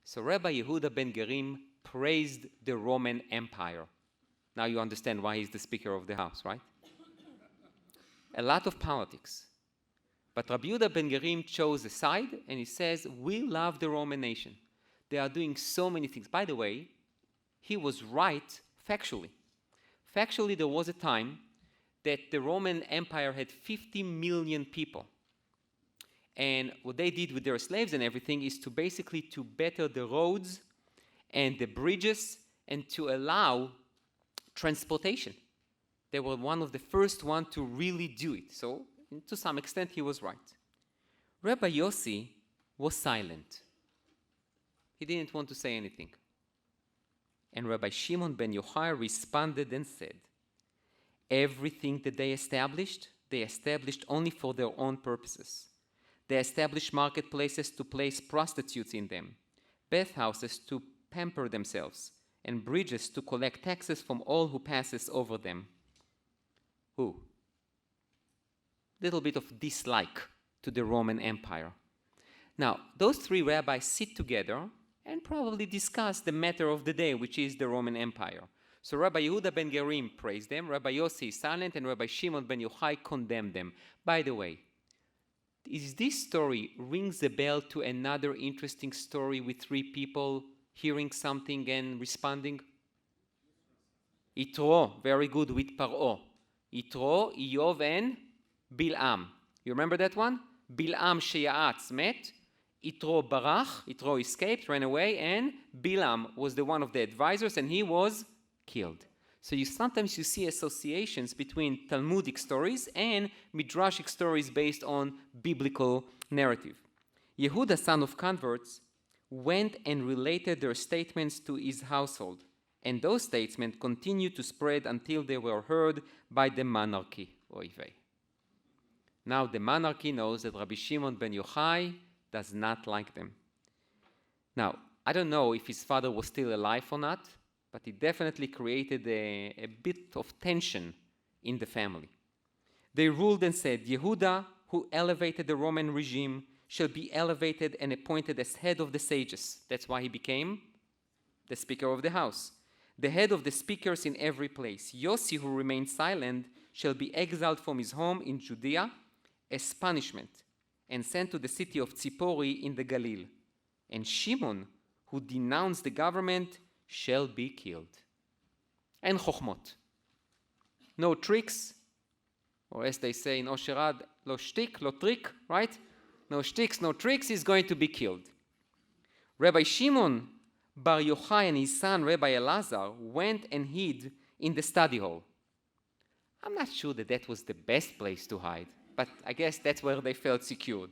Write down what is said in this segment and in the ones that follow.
So Rabbi Yehuda ben Gerim praised the Roman Empire. Now you understand why he's the Speaker of the House, right? A lot of politics. But Rabbi Yehuda ben Gerim chose a side, and he says, we love the Roman nation. They are doing so many things. By the way, he was right factually. Factually, there was a time that the Roman Empire had 50 million people. And what they did with their slaves and everything is to basically to better the roads and the bridges and to allow transportation. They were one of the first ones to really do it. So to some extent, he was right. Rabbi Yossi was silent. He didn't want to say anything. And Rabbi Shimon ben Yochai responded and said, everything that they established only for their own purposes. They established marketplaces to place prostitutes in them, bathhouses to pamper themselves, and bridges to collect taxes from all who passes over them. Who? Little bit of dislike to the Roman Empire. Now, those three rabbis sit together and probably discuss the matter of the day, which is the Roman Empire. So Rabbi Yehuda ben Gerim praised them, Rabbi Yossi is silent, and Rabbi Shimon ben Yochai condemned them. By the way, is this story rings a bell to another interesting story with three people hearing something and responding? Yitro, very good, with Paro. Yitro, Iyov, and Bil'am. You remember that one? Bil'am sheya'atz met. Yitro barach, Yitro escaped, ran away, and Bilam was the one of the advisors, and he was killed. So sometimes you see associations between Talmudic stories and Midrashic stories based on biblical narrative. Yehuda, son of converts, went and related their statements to his household, and those statements continued to spread until they were heard by the monarchy. Oy vey. Now the monarchy knows that Rabbi Shimon ben Yochai does not like them. Now, I don't know if his father was still alive or not, but it definitely created a bit of tension in the family. They ruled and said, Yehuda, who elevated the Roman regime, shall be elevated and appointed as head of the sages. That's why he became the Speaker of the House. The head of the speakers in every place. Yossi, who remained silent, shall be exiled from his home in Judea as punishment and sent to the city of Tzipori in the Galil. And Shimon, who denounced the government, shall be killed. And chokhmot. No tricks, or as they say in Osherad, lo shtik, lo trick, right? No shtiks, no tricks, he's going to be killed. Rabbi Shimon bar Yochai and his son Rabbi Elazar went and hid in the study hall. I'm not sure that was the best place to hide, but I guess that's where they felt secured.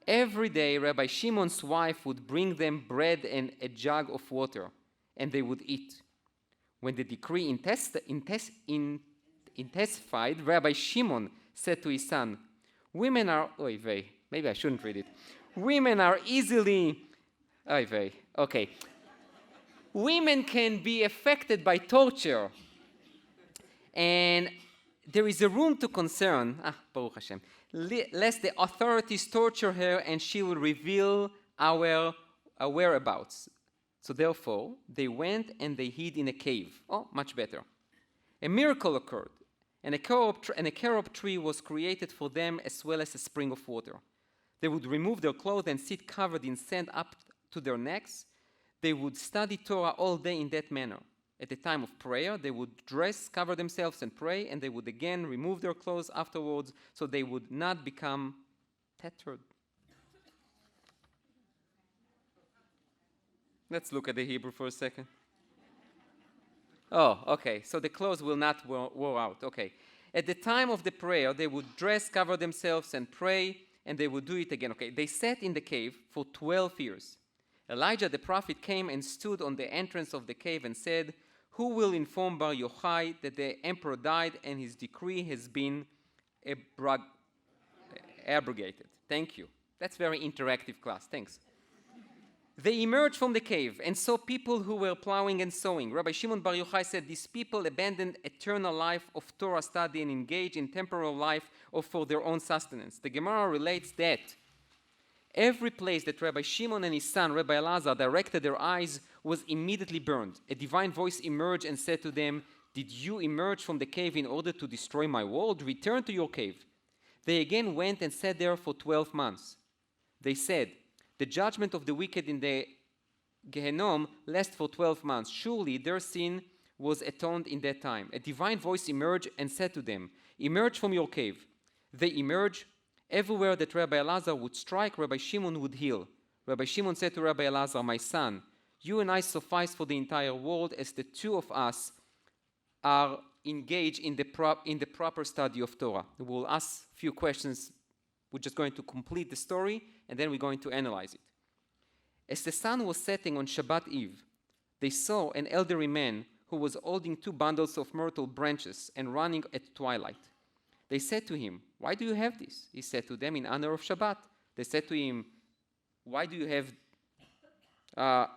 Every day, Rabbi Shimon's wife would bring them bread and a jug of water, and they would eat. When the decree intensified, Rabbi Shimon said to his son, women are, maybe I shouldn't read it. Women are easily, okay. Women can be affected by torture. And there is a room to concern, Baruch Hashem, lest the authorities torture her and she will reveal our whereabouts. So therefore, they went and they hid in a cave. Oh, much better. A miracle occurred, and a carob tree was created for them as well as a spring of water. They would remove their clothes and sit covered in sand up to their necks. They would study Torah all day in that manner. At the time of prayer, they would dress, cover themselves, and pray, and they would again remove their clothes afterwards so they would not become tattered. Let's look at the Hebrew for a second. Oh, okay. So the clothes will not wear out. Okay. At the time of the prayer, they would dress, cover themselves, and pray, and they would do it again. Okay. They sat in the cave for 12 years. Elijah the prophet came and stood on the entrance of the cave and said, who will inform Bar Yochai that the emperor died and his decree has been abrogated? Thank you. That's very interactive class. Thanks. They emerged from the cave and saw people who were plowing and sowing. Rabbi Shimon Bar Yochai said, these people abandoned eternal life of Torah study and engaged in temporal life or for their own sustenance. The Gemara relates that Every place that Rabbi Shimon and his son, Rabbi Elazar, directed their eyes was immediately burned. A divine voice emerged and said to them, "Did you emerge from the cave in order to destroy my world? Return to your cave." They again went and sat there for 12 months. They said, "The judgment of the wicked in the Gehenom lasts for 12 months. Surely their sin was atoned in that time." A divine voice emerged and said to them, "Emerge from your cave." They emerged. Everywhere that Rabbi Elazar would strike, Rabbi Shimon would heal. Rabbi Shimon said to Rabbi Elazar, "My son, you and I suffice for the entire world, as the two of us are engaged in the proper study of Torah." We'll ask a few questions. We're just going to complete the story, and then we're going to analyze it. As the sun was setting on Shabbat Eve, they saw an elderly man who was holding 2 bundles of myrtle branches and running at twilight. They said to him, "Why do you have this?" He said to them, "In honor of Shabbat." They said to him, "Why do you have,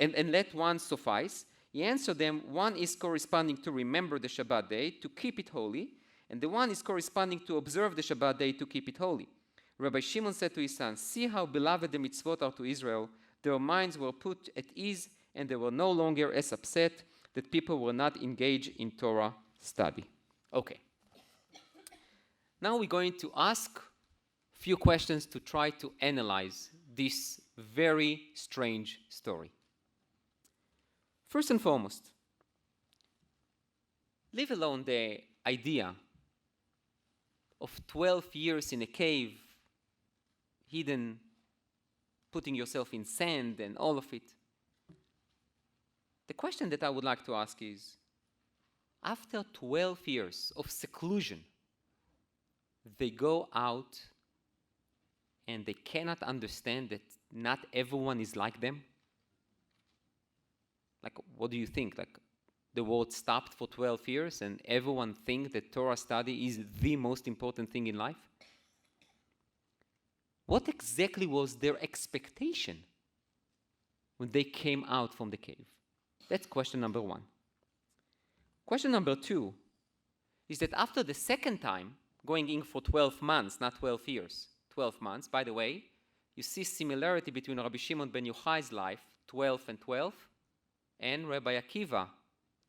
and let one suffice?" He answered them, "One is corresponding to remember the Shabbat day, to keep it holy, and the one is corresponding to observe the Shabbat day, to keep it holy." Rabbi Shimon said to his son, "See how beloved the mitzvot are to Israel. Their minds were put at ease, and they were no longer as upset that people were not engaged in Torah study." Okay. Now we're going to ask a few questions to try to analyze this very strange story. First and foremost, leave alone the idea of 12 years in a cave, hidden, putting yourself in sand and all of it. The question that I would like to ask is, after 12 years of seclusion, they go out and they cannot understand that not everyone is like them? Like, what do you think? Like, the world stopped for 12 years and everyone thinks that Torah study is the most important thing in life? What exactly was their expectation when they came out from the cave? That's question number 1. Question number 2 is that after the second time, going in for 12 months, not 12 years, 12 months, by the way, you see similarity between Rabbi Shimon ben Yochai's life, 12 and 12, and Rabbi Akiva,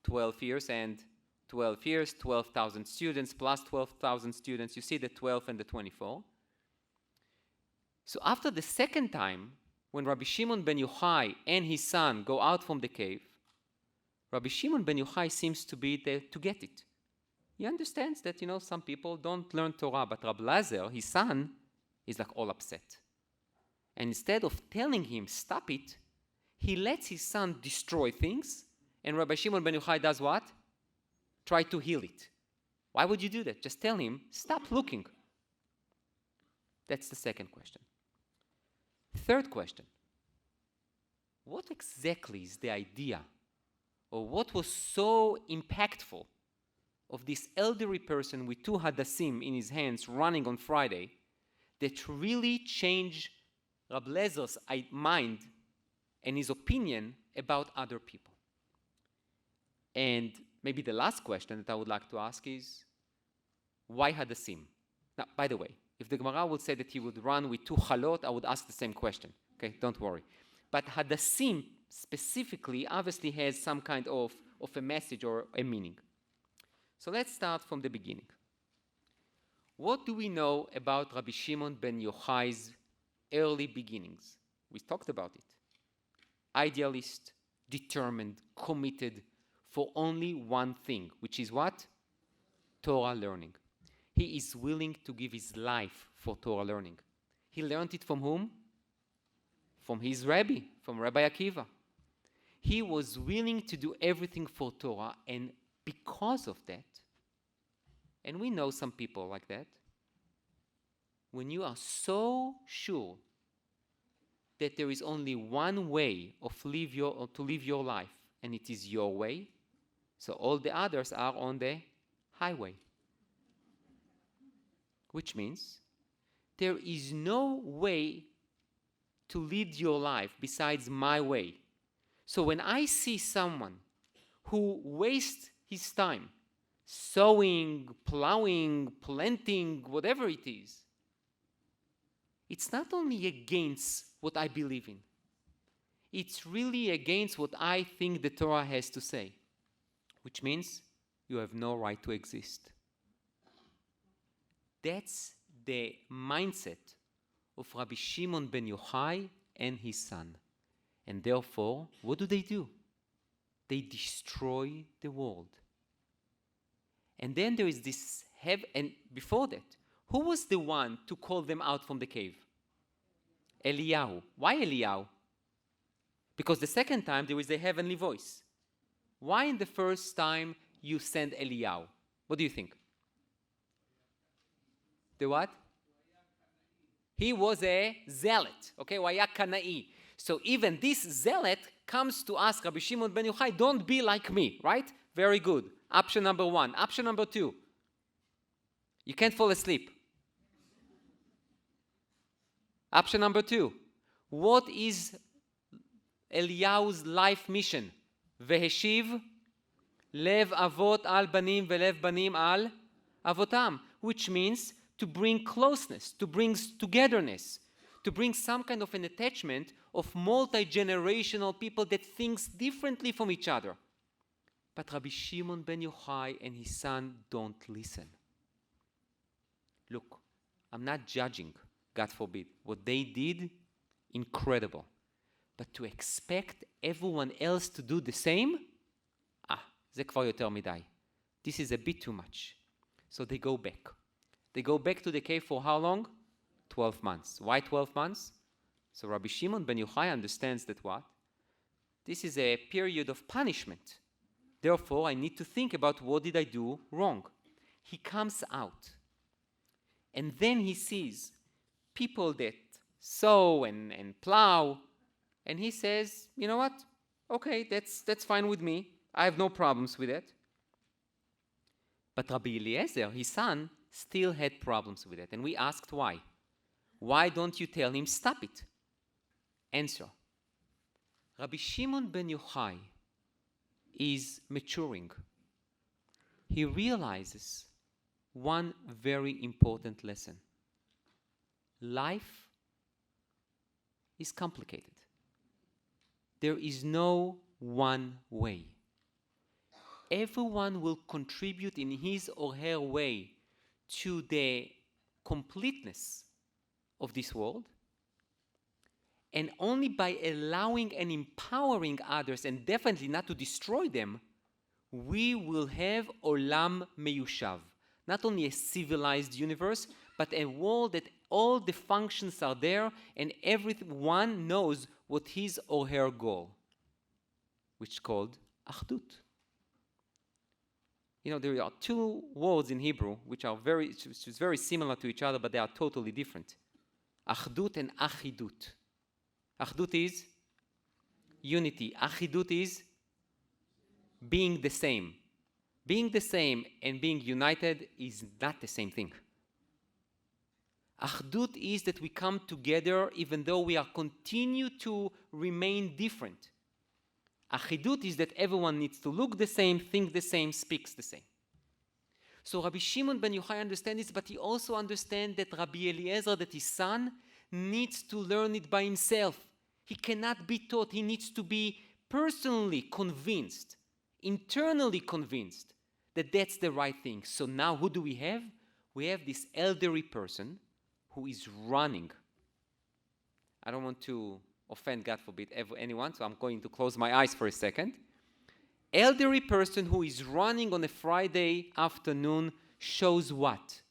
12 years and 12 years, 12,000 students, plus 12,000 students. You see the 12 and the 24. So after the second time, when Rabbi Shimon ben Yochai and his son go out from the cave, Rabbi Shimon ben Yochai seems to be there to get it. He understands that, some people don't learn Torah, but Rabbi Elazar, his son, is like all upset. And instead of telling him, stop it, he lets his son destroy things, and Rabbi Shimon ben Yochai does what? Try to heal it. Why would you do that? Just tell him, stop looking. That's the second question. Third question. What exactly is the idea, or what was so impactful of this elderly person with 2 hadassim in his hands running on Friday that really changed Rabbi Elazar's mind and his opinion about other people? And maybe the last question that I would like to ask is, why hadassim? Now, by the way, if the Gemara would say that he would run with 2 chalot, I would ask the same question. Okay, don't worry. But hadassim specifically obviously has some kind of a message or a meaning. So let's start from the beginning. What do we know about Rabbi Shimon ben Yochai's early beginnings? We talked about it. Idealist, determined, committed for only one thing, which is what? Torah learning. He is willing to give his life for Torah learning. He learned it from whom? From his Rabbi, from Rabbi Akiva. He was willing to do everything for Torah, and because of that, and we know some people like that, when you are so sure that there is only one way to live your life, and it is your way, so all the others are on the highway. Which means there is no way to lead your life besides my way. So when I see someone who wastes his time sowing, plowing, planting, whatever it is, it's not only against what I believe in. It's really against what I think the Torah has to say, which means you have no right to exist. That's the mindset of Rabbi Shimon ben Yochai and his son. And therefore, what do? They destroy the world. And then there is this and before that, who was the one to call them out from the cave? Eliyahu. Why Eliyahu? Because the second time there is a heavenly voice. Why in the first time you send Eliyahu? What do you think? The what? He was a zealot. Okay, Waya Kanai. So even this zealot comes to ask Rabbi Shimon ben Yochai, don't be like me, right? Very good. Option number one. Option number two. You can't fall asleep. Option number two. What is Eliyahu's life mission? Veheshiv lev avot al banim velev banim al avotam, which means to bring closeness, to bring togetherness, to bring some kind of an attachment of multi-generational people that thinks differently from each other. But Rabbi Shimon ben Yochai and his son don't listen. Look, I'm not judging, God forbid. What they did, incredible. But to expect everyone else to do the same, זה כבר יותר מדי. This is a bit too much. So they go back. They go back to the cave for how long? 12 months. Why 12 months? So Rabbi Shimon ben Yochai understands that what? This is a period of punishment. Therefore, I need to think about what did I do wrong. He comes out. And then he sees people that sow and plow. And he says, you know what? Okay, that's fine with me. I have no problems with it. But Rabbi Eliezer, his son, still had problems with it. And we asked why. Why don't you tell him stop it? Answer. Rabbi Shimon ben Yochai is maturing. He realizes one very important lesson. Life is complicated. There is no one way. Everyone will contribute in his or her way to the completeness of this world. And only by allowing and empowering others, and definitely not to destroy them, we will have olam meyushav. Not only a civilized universe, but a world that all the functions are there and everyone knows what his or her goal, which is called achdut. You know, there are two words in Hebrew which are very similar to each other, but they are totally different. Achdut and achidut. Achdut is unity. Achidut is being the same. Being the same and being united is not the same thing. Achdut is that we come together even though we are continue to remain different. Achidut is that everyone needs to look the same, think the same, speaks the same. So Rabbi Shimon ben Yochai understands this, but he also understands that Rabbi Eliezer, that his son, needs to learn it by himself. He cannot be taught. He needs to be personally convinced, internally convinced that that's the right thing. So now who do we have? We have this elderly person who is running. I don't want to offend, God forbid, anyone, so I'm going to close my eyes for a second. Elderly person who is running on a Friday afternoon shows what?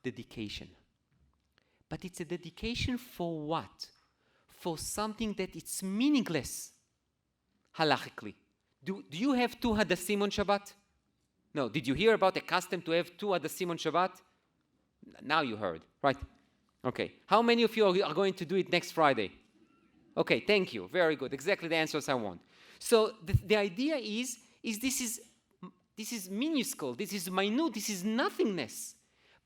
Dedication. But it's a dedication for what? For something that it's meaningless, halachically. Do you have 2 hadassim on Shabbat? No. Did you hear about a custom to have 2 hadassim on Shabbat? Now you heard, right? Okay. How many of you are going to do it next Friday? Okay, thank you. Very good. Exactly the answers I want. So the idea is this is minuscule, this is minute, this is nothingness.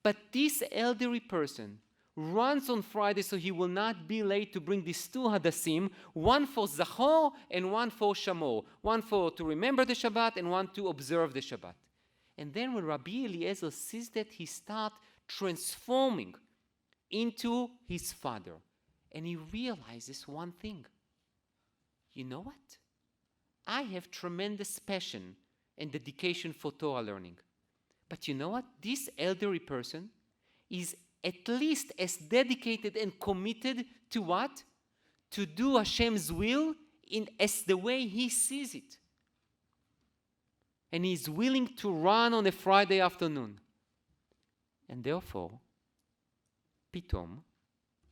But this elderly person runs on Friday so he will not be late to bring these 2 hadassim, one for Zachor and one for Shamor. One for to remember the Shabbat and one to observe the Shabbat. And then when Rabbi Eliezer sees that, he starts transforming into his father. and he realizes one thing. You know what? I have tremendous passion and dedication for Torah learning. But you know what? This elderly person is at least as dedicated and committed to what? To do Hashem's will as the way he sees it. And he's willing to run on a Friday afternoon. And therefore, Pitom,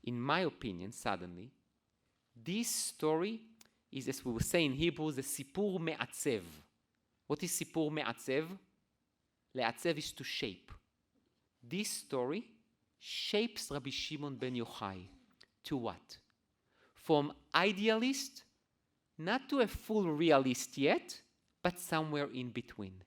in my opinion, suddenly, this story is, as we will say in Hebrew, the Sipur Me'atzev. What is Sipur Me'atzev? Le'atzev is to shape. This story shapes Rabbi Shimon ben Yochai to what? From idealist, not to a full realist yet, but somewhere in between.